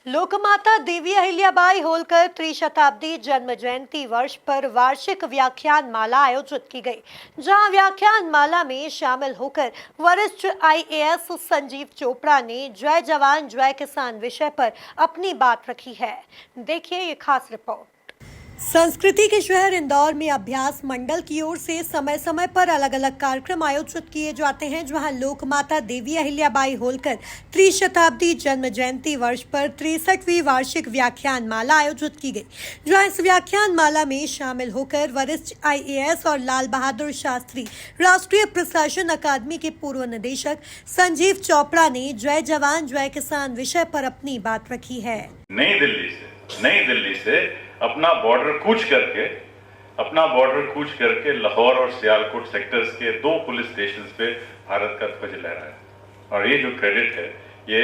लोकमाता देवी अहिल्याबाई होलकर त्रिशताब्दी जन्म जयंती वर्ष पर वार्षिक व्याख्यान माला आयोजित की गई, जहां व्याख्यान माला में शामिल होकर वरिष्ठ आईएएस संजीव चोपड़ा ने जय जवान जय किसान विषय पर अपनी बात रखी है। देखिए ये खास रिपोर्ट। संस्कृति के शहर इंदौर में अभ्यास मंडल की ओर से समय समय पर अलग अलग कार्यक्रम आयोजित किए जाते हैं, जहां लोकमाता देवी अहिल्याबाई होलकर त्रिशताब्दी जन्म जयंती वर्ष पर 63वीं वार्षिक व्याख्यान माला आयोजित की गई। जहां इस व्याख्यान माला में शामिल होकर वरिष्ठ आईएएस और लाल बहादुर शास्त्री राष्ट्रीय प्रशासन अकादमी के पूर्व निदेशक संजीव चोपड़ा ने जय जवान जय किसान विषय पर अपनी बात रखी है। नई दिल्ली से अपना बॉर्डर कूच करके लाहौर और सियालकोट सेक्टर्स के 2 पुलिस स्टेशंस पे भारत का ध्वज लहराया। और ये जो क्रेडिट है ये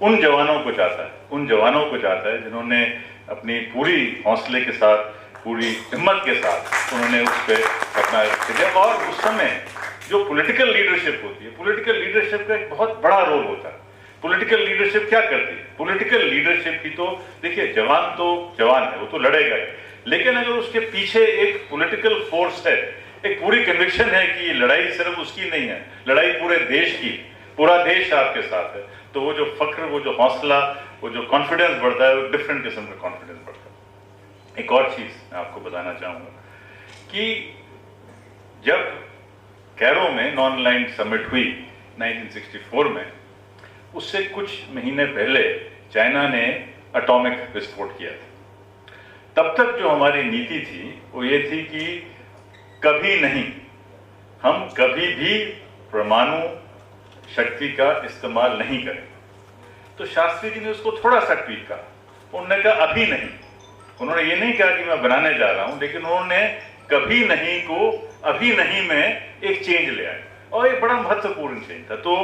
उन जवानों को जाता है जिन्होंने अपनी पूरी हौसले के साथ, पूरी हिम्मत के साथ उन्होंने उस पर अपना दिया। और उस समय जो पॉलिटिकल लीडरशिप होती है, पॉलिटिकल लीडरशिप का एक बहुत बड़ा रोल होता है। पॉलिटिकल लीडरशिप क्या करती है? पॉलिटिकल लीडरशिप की तो देखिए, जवान तो जवान है, वो तो लड़ेगा ही, लेकिन अगर उसके पीछे एक पॉलिटिकल फोर्स है, एक पूरी कन्विक्शन है कि ये लड़ाई सिर्फ उसकी नहीं है, लड़ाई पूरे देश की, पूरा देश आपके साथ है, तो वो जो फक्र, वो जो हौसला, वो जो कॉन्फिडेंस बढ़ता है, वो डिफरेंट किस्म का कॉन्फिडेंस बढ़ता है। एक और चीज मैं आपको बताना चाहूंगा कि जब कैरो में नॉन अलाइंड समिट हुई 1964 में, उससे कुछ महीने पहले चाइना ने एटॉमिक विस्फोट किया था। तब तक जो हमारी नीति थी वो ये थी कि हम कभी भी परमाणु शक्ति का इस्तेमाल नहीं करें। तो शास्त्री जी ने उसको थोड़ा सा ट्वीट कहा, उन्होंने कहा अभी नहीं। उन्होंने ये नहीं कहा कि मैं बनाने जा रहा हूं, लेकिन उन्होंने कभी नहीं को अभी नहीं में एक चेंज ले आए, और ये बड़ा महत्वपूर्ण चेंज था। तो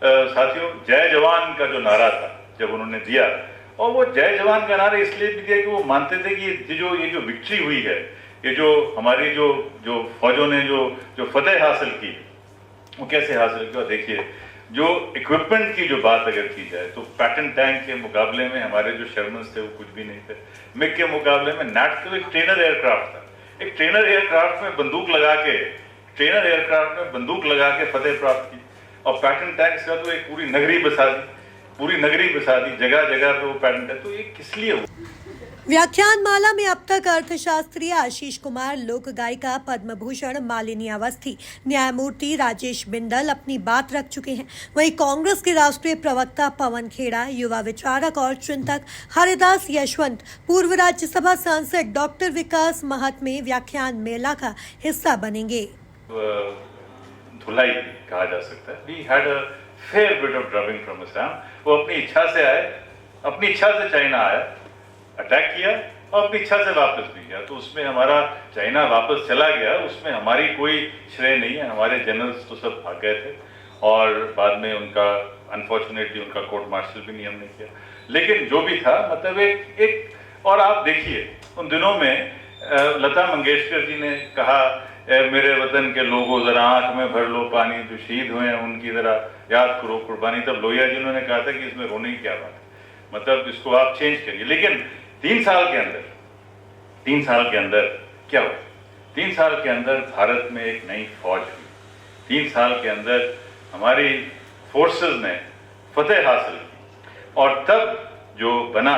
साथियों, जय जवान का जो नारा था जब उन्होंने दिया, और वो जय जवान का नारा इसलिए भी दिया कि वो मानते थे कि ये जो विक्ट्री हुई है, ये जो हमारी जो फौजों ने जो फतेह हासिल की, वो कैसे हासिल किया। देखिए, जो इक्विपमेंट की जो बात अगर की जाए तो पैटर्न टैंक के मुकाबले में हमारे जो शर्मन्स थे वो कुछ भी नहीं थे। मिग के मुकाबले में नैट तो एक ट्रेनर एयरक्राफ्ट था, एक ट्रेनर एयरक्राफ्ट में बंदूक लगा के फतेह प्राप्त की। और पैटर्न टैंक्स का तो एक पूरी नगरी बसा दी, जगह जगह पे वो पैटर्न टैंक, तो ये किस लिए हुआ। व्याख्यान माला में अब तक अर्थशास्त्री आशीष कुमार, लोक गायिका पद्म भूषण मालिनी अवस्थी, न्यायमूर्ति राजेश बिंदल अपनी बात रख चुके हैं। वहीं कांग्रेस के राष्ट्रीय प्रवक्ता पवन खेड़ा, युवा विचारक और चिंतक हरिदास यशवंत, पूर्व राज्यसभा सांसद डॉक्टर विकास महात्मे व्याख्यान मेला का हिस्सा बनेंगे। धुलाई कहा जा सकता है। We had a fair bit of drubbing from Assam। वो अपनी इच्छा से चाइना आया, अटैक किया और अपनी इच्छा से वापस भी गया। तो उसमें हमारा चाइना वापस चला गया, उसमें हमारी कोई श्रेय नहीं है। हमारे जनरल्स तो सब भाग गए थे और बाद में अनफॉर्चुनेटली उनका कोर्ट मार्शल भी नहीं हमने किया। लेकिन जो भी था, मतलब एक और आप देखिए, उन दिनों में लता मंगेशकर जी ने कहा, मेरे वतन के लोगों जरा आंख में भर लो पानी, जो शहीद हुए हैं उनकी जरा याद करो कुर्बानी। तब लोहिया जी ने कहा था कि इसमें रोने की क्या बात है, मतलब इसको आप चेंज करिए। लेकिन 3 साल के अंदर क्या हुआ? 3 साल के अंदर भारत में एक नई फौज हुई। 3 साल के अंदर हमारी फोर्सेस ने फतेह हासिल की, और तब जो बना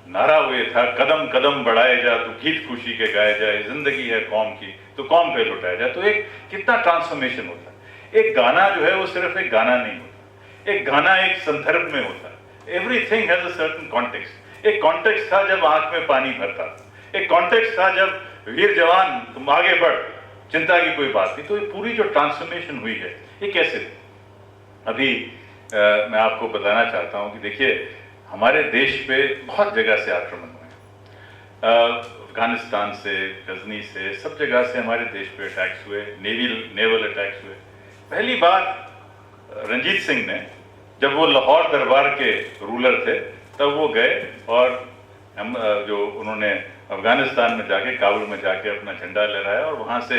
नारा हुए था, कदम कदम बढ़ाए जा तो गीत खुशी के गाए जाए, जिंदगी है कौम की तो कौम पे लुटाया जाए। तो एक कितना ट्रांसफॉर्मेशन होता है। एक गाना जो है वो सिर्फ एक गाना नहीं होता, एक गाना एक संदर्भ में होता है। Everything has a certain context. एक कॉन्टेक्स्ट था जब आंख में पानी भरता, एक कॉन्टेक्स्ट था जब वीर जवान तुम आगे बढ़, चिंता की कोई बात नहीं। तो ये पूरी जो ट्रांसफॉर्मेशन हुई है, ये कैसे हुई? अभी मैं आपको बताना चाहता हूँ कि देखिए, हमारे देश पे बहुत जगह से आक्रमण हुए, अफगानिस्तान से, गजनी से, सब जगह से हमारे देश पे अटैक्स हुए, नेवल अटैक्स हुए। पहली बार रंजीत सिंह ने, जब वो लाहौर दरबार के रूलर थे, तब वो गए और जो उन्होंने अफगानिस्तान में जाके, काबुल में जाके अपना झंडा लहराया, और वहाँ से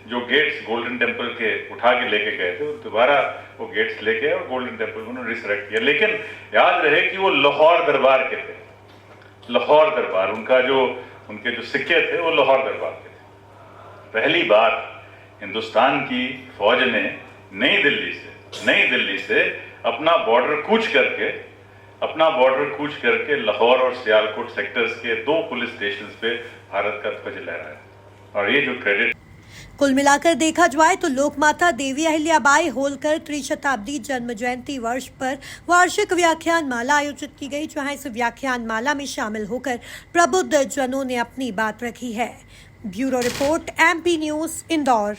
जो गेट्स गोल्डन टेम्पल के उठा के लेके गए थे, दोबारा वो गेट्स लेके और गोल्डन टेम्पल को उन्होंने रिसरेक्ट किया। लेकिन याद रहे कि वो लाहौर दरबार के थे, लाहौर दरबार, उनके जो सिक्के थे वो लाहौर दरबार के थे। पहली बार हिंदुस्तान की फौज ने नई दिल्ली से अपना बॉर्डर कूच करके लाहौर और सियालकोट सेक्टर्स के 2 पुलिस स्टेशन पे भारत का ध्वज लहराया। और ये जो क्रेडिट कुल मिलाकर देखा जाए तो लोकमाता देवी अहिल्याबाई होलकर त्रिशताब्दी जन्म जयंती वर्ष पर वार्षिक व्याख्यान माला आयोजित की गई, जहां इस व्याख्यान माला में शामिल होकर प्रबुद्ध जनों ने अपनी बात रखी है। Bureau report, MP news, Indore.